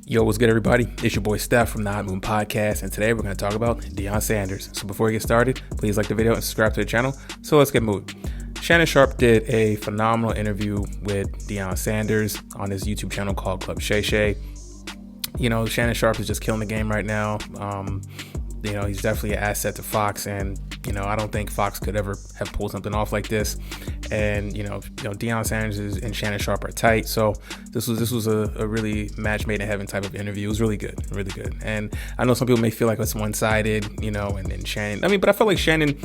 Yo, what's good, everybody? It's your boy Steph from the Hot Moon Podcast, and today we're going to talk about Deion Sanders. So before we get started, please like the video and subscribe to the channel. So let's get moving. Shannon Sharpe did a phenomenal interview with Deion Sanders on his YouTube channel called Club Shay Shay. You know, Shannon Sharpe is just killing the game right now. He's definitely an asset to Fox, and I don't think Fox could ever have pulled something off like this. And Deion Sanders and Shannon Sharpe are tight, so this was a really match made in heaven type of interview. It was really good, really good. And I know some people may feel like it's one-sided, and Shannon. But I feel like Shannon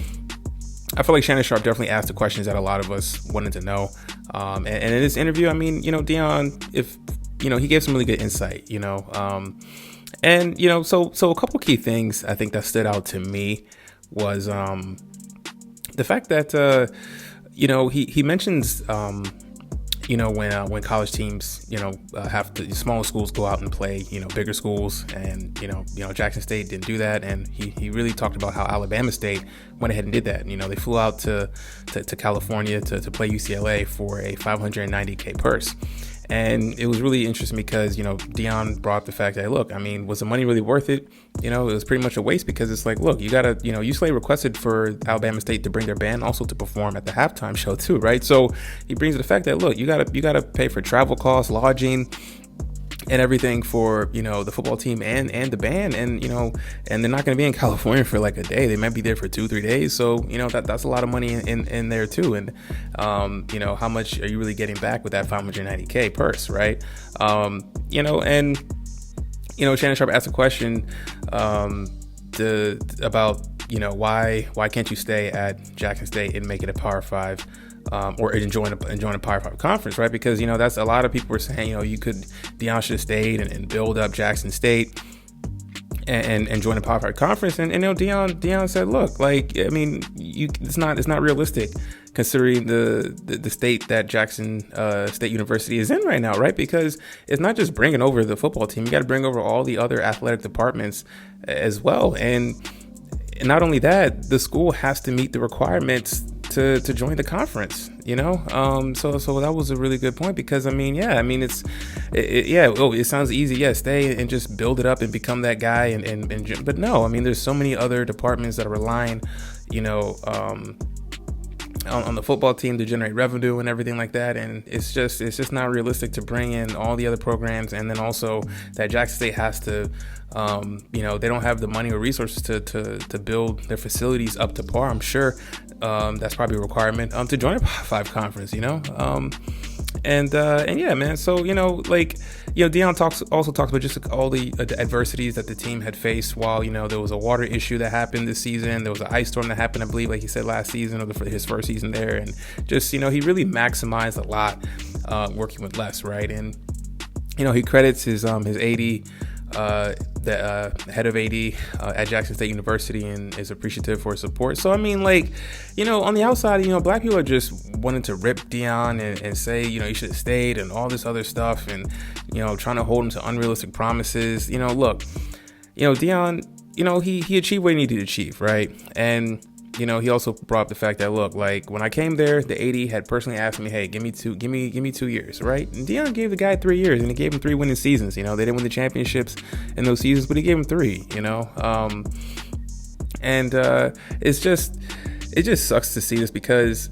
Sharpe definitely asked the questions that a lot of us wanted to know. And in this interview, Deion, he gave some really good insight, so a couple key things I think that stood out to me was the fact that he mentions when college teams have to, smaller schools go out and play bigger schools, and Jackson State didn't do that, and he really talked about how Alabama State went ahead and did that. They flew out to California to play UCLA for a $590K purse. And it was really interesting because, Deion brought up the fact that, look, was the money really worth it? It was pretty much a waste, because it's like, look, you got to, UCLA requested for Alabama State to bring their band also to perform at the halftime show too, right? So he brings the fact that, look, you got to pay for travel costs, lodging, and everything for the football team and the band, and and they're not going to be in California for like a day. They might be there for 2-3 days, so that's a lot of money in there too. And how much are you really getting back with that $590K purse, right? Shannon Sharpe asked a question about why can't you stay at Jackson State and make it a Power 5 or join a Power 5 conference, right? Because that's a lot of people were saying Deion should have stayed and build up Jackson State and join a Power 5 conference, and Deion said, look, it's not realistic considering the state that Jackson State University is in right now, right? Because it's not just bringing over the football team, you got to bring over all the other athletic departments as well, and not only that, the school has to meet the requirements to join the conference, so that was a really good point, because it sounds easy, stay and just build it up and become that guy, but no, there's so many other departments that are relying on the football team to generate revenue and everything like that, and it's just not realistic to bring in all the other programs, and then also that Jackson State has to they don't have the money or resources to build their facilities up to par. I'm sure that's probably a requirement to join a Power 5 conference, man. So Deion also talks about just all the adversities that the team had faced while there was a water issue that happened this season. There was an ice storm that happened, I believe, like he said, last season, or his first season there, and just he really maximized a lot working with less, right? And he credits his AD, the head of AD at Jackson State University, and is appreciative for his support. So on the outside, black people are just wanting to rip Deion and say he should have stayed and all this other stuff, and trying to hold him to unrealistic promises. Look, Deion, he achieved what he needed to achieve, right? And he also brought up the fact that, look, like when I came there, the AD had personally asked me, hey, give me 2 years, right? And Deion gave the guy 3 years, and he gave him 3 winning seasons. They didn't win the championships in those seasons, but he gave him 3, it just sucks to see this, because,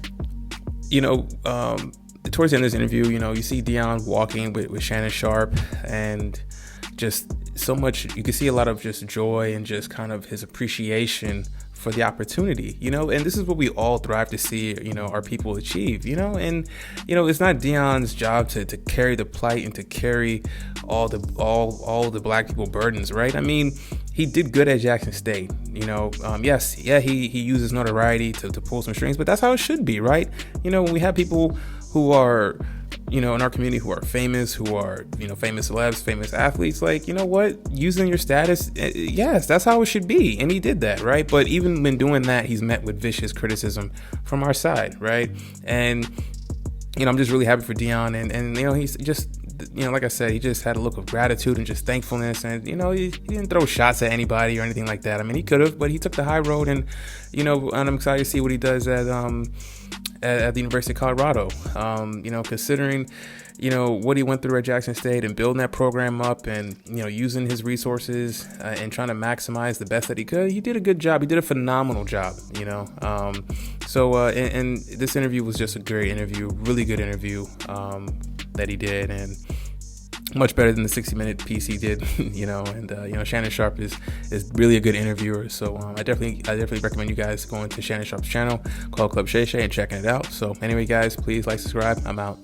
towards the end of this interview, you see Deion walking with Shannon Sharpe, and just so much, you can see a lot of just joy and just kind of his appreciation for the opportunity, and this is what we all thrive to see, our people achieve, and it's not Deion's job to carry the plight and to carry all the black people burdens, right? He did good at Jackson State, he uses notoriety to pull some strings, but that's how it should be, right? When we have people who are in our community who are famous, who are, famous celebs, famous athletes, using your status, yes, that's how it should be. And he did that, right? But even when doing that, he's met with vicious criticism from our side, right? And, I'm just really happy for Deion, and he's just, like I said, he just had a look of gratitude and just thankfulness, and, he didn't throw shots at anybody or anything like that. He could have, but he took the high road, and, and I'm excited to see what he does at the University of Colorado. Considering, what he went through at Jackson State and building that program up and, using his resources and trying to maximize the best that he could, he did a good job. He did a phenomenal job, and this interview was just a great interview, really good interview that he did, and much better than the 60-minute piece he did, Shannon Sharpe is really a good interviewer. So I definitely recommend you guys going to Shannon Sharpe's channel called Club Shay Shay and checking it out. So anyway, guys, please like, subscribe. I'm out.